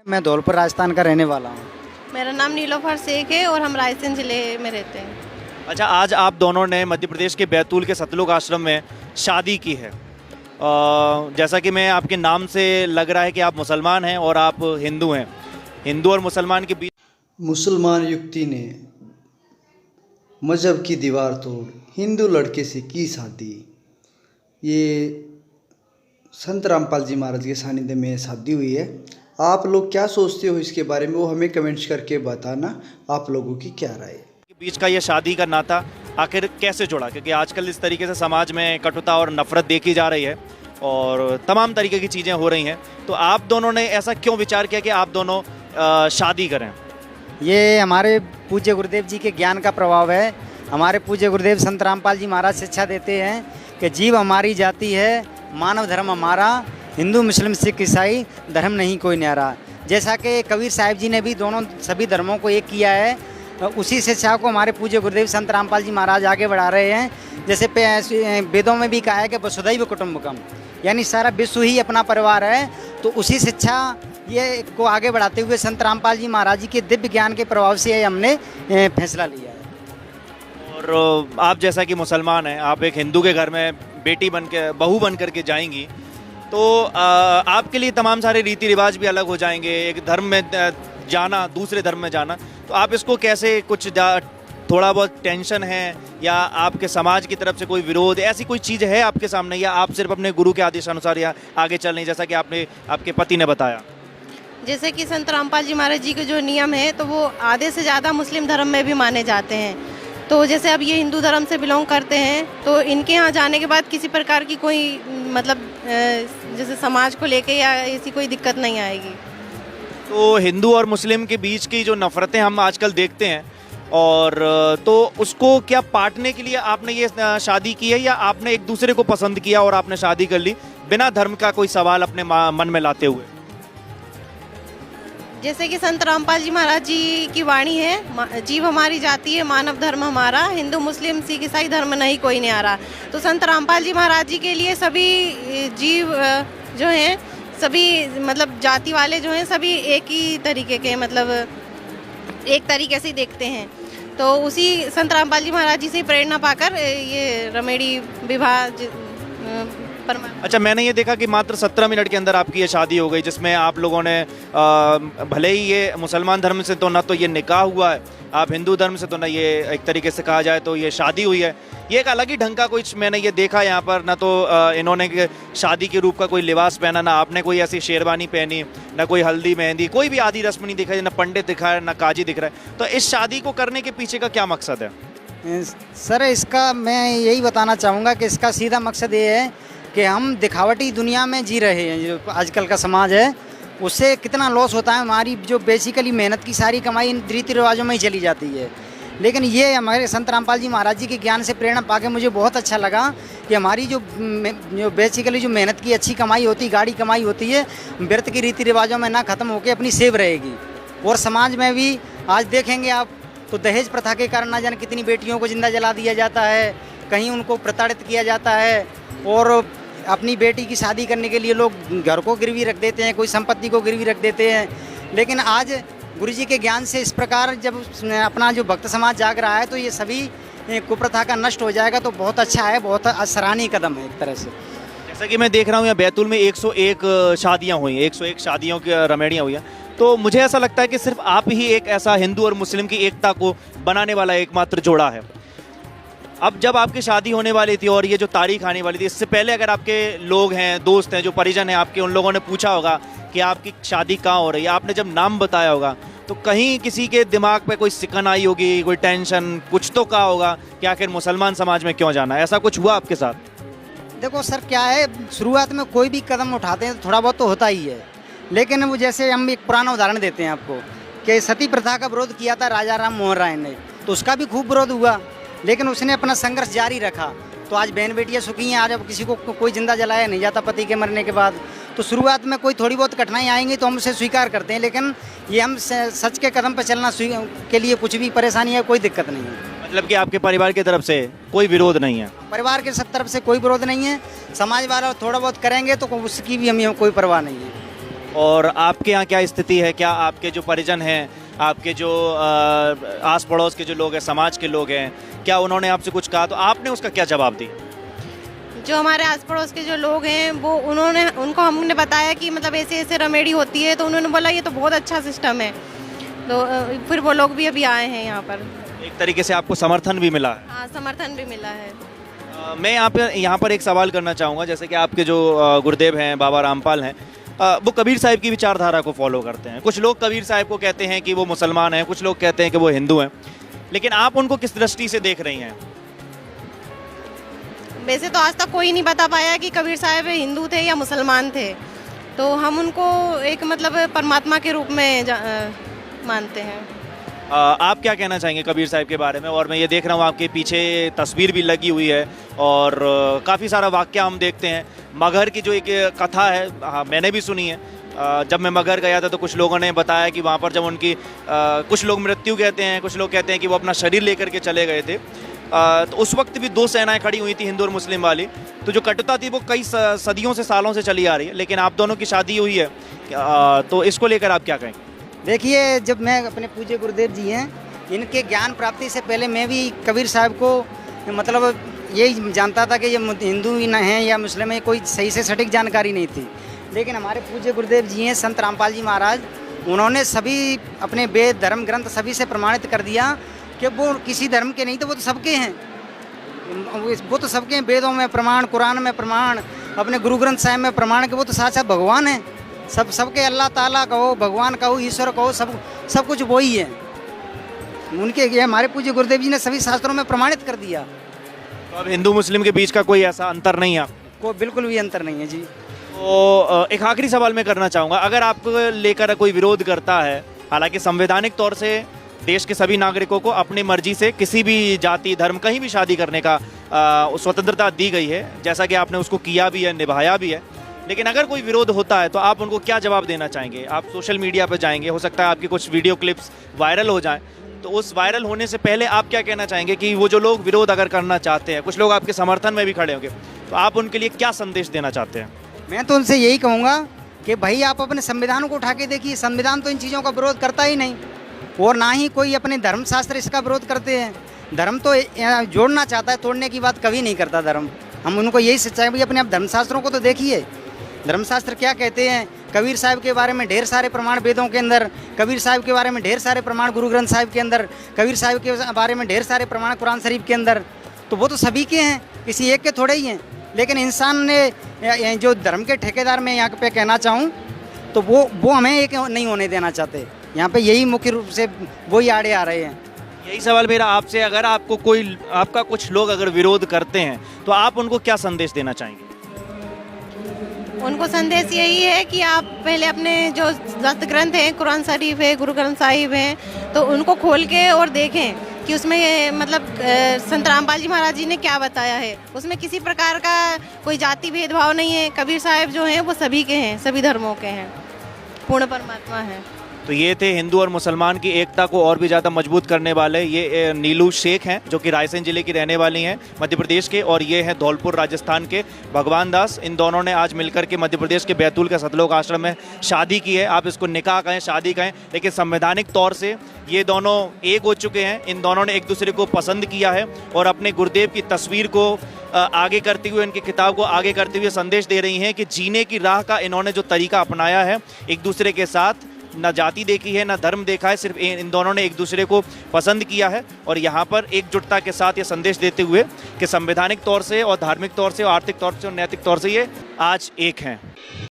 मैं धौलपुर राजस्थान का रहने वाला हूँ। मेरा नाम नीलोफर शेख है और हम रायसेन ज़िले में रहते हैं। अच्छा, आज आप दोनों ने मध्य प्रदेश के बैतूल के सतलुज आश्रम में शादी की है। जैसा कि मैं आपके नाम से लग रहा है कि आप मुसलमान हैं और आप हिंदू हैं। हिंदू और मुसलमान के बीच मुसलमान युवती ने मजहब की दीवार तोड़ हिंदू लड़के से की शादी। ये संत रामपाल जी महाराज के सानिध्य में शादी हुई है। आप लोग क्या सोचते हो इसके बारे में, वो हमें कमेंट्स करके बताना आप लोगों की क्या राय है। के बीच का ये शादी का नाता आखिर कैसे जुड़ा, क्योंकि आजकल इस तरीके से समाज में कटुता और नफरत देखी जा रही है और तमाम तरीके की चीज़ें हो रही हैं, तो आप दोनों ने ऐसा क्यों विचार किया कि आप दोनों शादी करें? ये हमारे पूज्य गुरुदेव जी के ज्ञान का प्रभाव है। हमारे पूज्य गुरुदेव संत रामपाल जी महाराज शिक्षा देते हैं कि जीव हमारी जाति है, मानव धर्म हमारा, हिंदू मुस्लिम सिख ईसाई धर्म नहीं कोई न्यारा। जैसा कि कबीर साहिब जी ने भी दोनों सभी धर्मों को एक किया है, उसी शिक्षा को हमारे पूज्य गुरुदेव संत रामपाल जी महाराज आगे बढ़ा रहे हैं। जैसे वेदों में भी कहा है कि वसुधैव कुटुंबकम, यानी सारा विश्व ही अपना परिवार है। तो उसी शिक्षा ये को आगे बढ़ाते हुए संत रामपाल जी महाराज जी के दिव्य ज्ञान के प्रभाव से हमने फैसला लिया है। और आप जैसा कि मुसलमान हैं, आप एक हिंदू के घर में बेटी बन के बहू बन करके जाएंगी, तो आपके लिए तमाम सारे रीति रिवाज भी अलग हो जाएंगे। एक धर्म में जाना, दूसरे धर्म में जाना, तो आप इसको कैसे, कुछ थोड़ा बहुत टेंशन है या आपके समाज की तरफ से कोई विरोध, ऐसी कोई चीज़ है आपके सामने, या आप सिर्फ अपने गुरु के आदेशानुसार या आगे चल रही, जैसा कि आपने आपके पति ने बताया? जैसे कि संत रामपाल जी महाराज जी के जो नियम है तो वो आधे से ज़्यादा मुस्लिम धर्म में भी माने जाते हैं। तो जैसे अब ये हिंदू धर्म से बिलोंग करते हैं, तो इनके यहाँ जाने के बाद किसी प्रकार की कोई मतलब जैसे समाज को लेके या ऐसी कोई दिक्कत नहीं आएगी। तो हिंदू और मुस्लिम के बीच की जो नफ़रतें हम आजकल देखते हैं, और तो उसको क्या पाटने के लिए आपने ये शादी की है, या आपने एक दूसरे को पसंद किया और आपने शादी कर ली बिना धर्म का कोई सवाल अपने मन में लाते हुए? जैसे कि संत रामपाल जी महाराज जी की वाणी है, जीव हमारी जाति है, मानव धर्म हमारा, हिंदू मुस्लिम सिख ईसाई धर्म नहीं कोई न्यारा। तो संत रामपाल जी महाराज जी के लिए सभी जीव जो हैं, सभी मतलब जाति वाले जो हैं, सभी एक ही तरीके के, मतलब एक तरीके से देखते हैं। तो उसी संत रामपाल जी महाराज जी से प्रेरणा पाकर ये रमेड़ी विवाह अच्छा, मैंने ये देखा कि मात्र 17 मिनट के अंदर आपकी ये शादी हो गई, जिसमें आप लोगों ने भले ही ये मुसलमान धर्म से तो ना तो ये निकाह हुआ है, आप हिंदू धर्म से तो ना ये एक तरीके से कहा जाए तो ये शादी हुई है। ये एक अलग ही ढंग का कुछ मैंने ये देखा यहाँ पर, ना तो इन्होंने शादी के रूप का कोई लिबास पहना, ना आपने कोई ऐसी शेरवानी पहनी, ना कोई हल्दी मेहंदी, कोई भी आदि रस्म नहीं दिखाई, ना पंडित दिखा है, ना काजी दिख रहा है। तो इस शादी को करने के पीछे का क्या मकसद है? सर, इसका मैं यही बताना चाहूँगा कि इसका सीधा मकसद ये है कि हम दिखावटी दुनिया में जी रहे हैं। जो आजकल का समाज है उससे कितना लॉस होता है। हमारी जो बेसिकली मेहनत की सारी कमाई इन रीति रिवाजों में ही चली जाती है। लेकिन ये हमारे संत रामपाल जी महाराज जी के ज्ञान से प्रेरणा पाके मुझे बहुत अच्छा लगा कि हमारी जो बेसिकली जो मेहनत की अच्छी कमाई होती, गाढ़ी कमाई होती है, व्रत की रीति रिवाजों में ना ख़त्म होकर अपनी सेव रहेगी। और समाज में भी आज देखेंगे आप तो दहेज प्रथा के कारण ना जाने कितनी बेटियों को जिंदा जला दिया जाता है, कहीं उनको प्रताड़ित किया जाता है, और अपनी बेटी की शादी करने के लिए लोग घर को गिरवी रख देते हैं, कोई संपत्ति को गिरवी रख देते हैं। लेकिन आज गुरुजी के ज्ञान से इस प्रकार जब अपना जो भक्त समाज जाग रहा है, तो ये सभी कुप्रथा का नष्ट हो जाएगा। तो बहुत अच्छा है, बहुत सराहनीय कदम है एक तरह से। जैसा कि मैं देख रहा हूँ यहाँ बैतूल में 101 शादियाँ हुई, 101 शादियों की रमेड़ियाँ हुई हैं, तो मुझे ऐसा लगता है कि सिर्फ आप ही एक ऐसा हिंदू और मुस्लिम की एकता को बनाने वाला एकमात्र जोड़ा है। अब जब आपकी शादी होने वाली थी और ये जो तारीख आने वाली थी, इससे पहले अगर आपके लोग हैं, दोस्त हैं, जो परिजन हैं आपके, उन लोगों ने पूछा होगा कि आपकी शादी कहाँ हो रही है, आपने जब नाम बताया होगा, तो कहीं किसी के दिमाग पे कोई सिकन आई होगी, कोई टेंशन, कुछ तो कहा होगा कि आखिर मुसलमान समाज में क्यों जाना? ऐसा कुछ हुआ आपके साथ? देखो सर, क्या है, शुरुआत में कोई भी कदम उठाते हैं तो थोड़ा बहुत तो होता ही है। लेकिन वो जैसे हम एक पुराना उदाहरण देते हैं आपको कि सती प्रथा का विरोध किया था राजा राम मोहन राय ने, तो उसका भी खूब विरोध हुआ, लेकिन उसने अपना संघर्ष जारी रखा। तो आज बहन बेटियां सुखी हैं। आज अब किसी को कोई जिंदा जलाया नहीं जाता पति के मरने के बाद। तो शुरुआत में कोई थोड़ी बहुत कठिनाई आएंगी तो हम उसे स्वीकार करते हैं, लेकिन ये हम सच के कदम पर चलना के लिए कुछ भी परेशानी है, कोई दिक्कत नहीं है। मतलब कि आपके परिवार की तरफ से कोई विरोध नहीं है? परिवार के तरफ से कोई विरोध नहीं है। समाज वाला थोड़ा बहुत करेंगे तो उसकी भी हमें कोई परवाह नहीं है। और आपके यहाँ क्या स्थिति है? क्या आपके जो परिजन हैं, आपके जो आस पड़ोस के जो लोग हैं, समाज के लोग हैं, क्या उन्होंने आपसे कुछ कहा? तो आपने उसका क्या जवाब दिया? जो हमारे आस पड़ोस के जो लोग हैं वो उनको हमने बताया कि मतलब ऐसे ऐसे रेमेडी होती है, तो उन्होंने बोला ये तो बहुत अच्छा सिस्टम है। तो फिर वो लोग भी अभी आए हैं यहाँ पर। एक तरीके से आपको समर्थन भी मिला है? हाँ, समर्थन भी मिला है। मैं यहाँ पर एक सवाल करना चाहूँगा। जैसे कि आपके जो गुरुदेव हैं, बाबा रामपाल हैं, वो कबीर साहिब की विचारधारा को फॉलो करते हैं। कुछ लोग कबीर साहिब को कहते हैं कि वो मुसलमान हैं, कुछ लोग कहते हैं कि वो हिंदू हैं, लेकिन आप उनको किस दृष्टि से देख रही हैं? वैसे तो आज तक कोई नहीं बता पाया कि कबीर साहब हिंदू थे या मुसलमान थे, तो हम उनको एक मतलब परमात्मा के रूप में मानते हैं। आप क्या कहना चाहेंगे कबीर साहिब के बारे में? और मैं ये देख रहा हूँ आपके पीछे तस्वीर भी लगी हुई है और काफ़ी सारा वाक्य हम देखते हैं। मगहर की जो एक कथा है, हाँ, मैंने भी सुनी है। जब मैं मगहर गया था तो कुछ लोगों ने बताया कि वहाँ पर जब उनकी कुछ लोग मृत्यु कहते हैं, कुछ लोग कहते हैं कि वो अपना शरीर लेकर के चले गए थे, तो उस वक्त भी दो सेनाएं खड़ी हुई थी, हिंदू और मुस्लिम वाली। तो जो कटुता थी वो कई सदियों से, सालों से चली आ रही है, लेकिन आप दोनों की शादी हुई है, तो इसको लेकर आप क्या कहेंगे? देखिए, जब मैं अपने पूज्य गुरुदेव जी हैं, इनके ज्ञान प्राप्ति से पहले मैं भी कबीर साहब को मतलब यही जानता था कि ये हिंदू ही न हैं या मुस्लिम है, कोई सही से सटीक जानकारी नहीं थी। लेकिन हमारे पूज्य गुरुदेव जी हैं संत रामपाल जी महाराज, उन्होंने सभी अपने वेद धर्म ग्रंथ सभी से प्रमाणित कर दिया कि वो किसी धर्म के नहीं, तो वो तो सबके हैं, वो तो सबके हैं। वेदों में प्रमाण, कुरान में प्रमाण, अपने गुरु ग्रंथ साहिब में प्रमाण कि वो तो साक्षात भगवान है। सबके अल्लाह ताला कहो, भगवान कहो, ईश्वर कहो, सब कुछ वही है। उनके ये हमारे पूज्य गुरुदेव जी ने सभी शास्त्रों में प्रमाणित कर दिया। तो अब हिंदू मुस्लिम के बीच का कोई ऐसा अंतर नहीं है? कोई बिल्कुल भी अंतर नहीं है जी। तो एक आखिरी सवाल मैं करना चाहूँगा। अगर आपको लेकर कोई विरोध करता है, हालांकि संवैधानिक तौर से देश के सभी नागरिकों को अपनी मर्जी से किसी भी जाति धर्म कहीं भी शादी करने का स्वतंत्रता दी गई है, जैसा कि आपने उसको किया भी है, निभाया भी है, लेकिन अगर कोई विरोध होता है तो आप उनको क्या जवाब देना चाहेंगे? आप सोशल मीडिया पर जाएंगे, हो सकता है आपकी कुछ वीडियो क्लिप्स वायरल हो जाएं, तो उस वायरल होने से पहले आप क्या कहना चाहेंगे कि वो जो लोग विरोध अगर करना चाहते हैं, कुछ लोग आपके समर्थन में भी खड़े होंगे, तो आप उनके लिए क्या संदेश देना चाहते हैं? मैं तो उनसे यही कहूँगा कि भाई आप अपने संविधान को उठा के देखिए, संविधान तो इन चीज़ों का विरोध करता ही नहीं, और ना ही कोई अपने धर्मशास्त्र इसका विरोध करते हैं। धर्म तो जोड़ना चाहता है, तोड़ने की बात कभी नहीं करता धर्म। हम उनको यही सच्चाई, भाई अपने आप धर्मशास्त्रों को तो देखिए, धर्मशास्त्र क्या कहते हैं। कबीर साहिब के बारे में ढेर सारे प्रमाण वेदों के अंदर, कबीर साहिब के बारे में ढेर सारे प्रमाण गुरु ग्रंथ साहिब के अंदर, कबीर साहिब के बारे में ढेर सारे प्रमाण कुरान शरीफ के अंदर, तो वो तो सभी के हैं, किसी एक के थोड़े ही हैं। लेकिन इंसान ने जो धर्म के ठेकेदार मैं यहाँ पे कहना चाहूँ तो वो हमें एक नहीं होने देना चाहते। यहाँ पे यही मुख्य रूप से वही आड़े आ रहे हैं। यही सवाल मेरा आपसे, अगर आपका कुछ लोग अगर विरोध करते हैं तो आप उनको क्या संदेश देना चाहेंगे? उनको संदेश यही है कि आप पहले अपने जो दस्त ग्रंथ हैं, कुरान शरीफ है, गुरु ग्रंथ साहिब हैं, तो उनको खोल के और देखें कि उसमें मतलब संत रामपाल जी महाराज जी ने क्या बताया है। उसमें किसी प्रकार का कोई जाति भेदभाव नहीं है। कबीर साहिब जो हैं वो सभी के हैं, सभी धर्मों के हैं, पूर्ण परमात्मा है। तो ये थे हिंदू और मुसलमान की एकता को और भी ज़्यादा मजबूत करने वाले ये नीलू शेख हैं, जो कि रायसेन जिले की रहने वाली हैं, मध्य प्रदेश के, और ये हैं धौलपुर राजस्थान के भगवान दास। इन दोनों ने आज मिलकर के मध्य प्रदेश के बैतूल के सतलोक आश्रम में शादी की है। आप इसको निकाह कहें, शादी कहें, लेकिन संवैधानिक तौर से ये दोनों एक हो चुके हैं। इन दोनों ने एक दूसरे को पसंद किया है और अपने गुरुदेव की तस्वीर को आगे करते हुए, इनकी किताब को आगे करते हुए संदेश दे रही हैं कि जीने की राह का इन्होंने जो तरीका अपनाया है, एक दूसरे के साथ ना जाति देखी है, ना धर्म देखा है, सिर्फ इन दोनों ने एक दूसरे को पसंद किया है। और यहाँ पर एकजुटता के साथ ये संदेश देते हुए कि संवैधानिक तौर से और धार्मिक तौर से और आर्थिक तौर से और नैतिक तौर से ये आज एक हैं।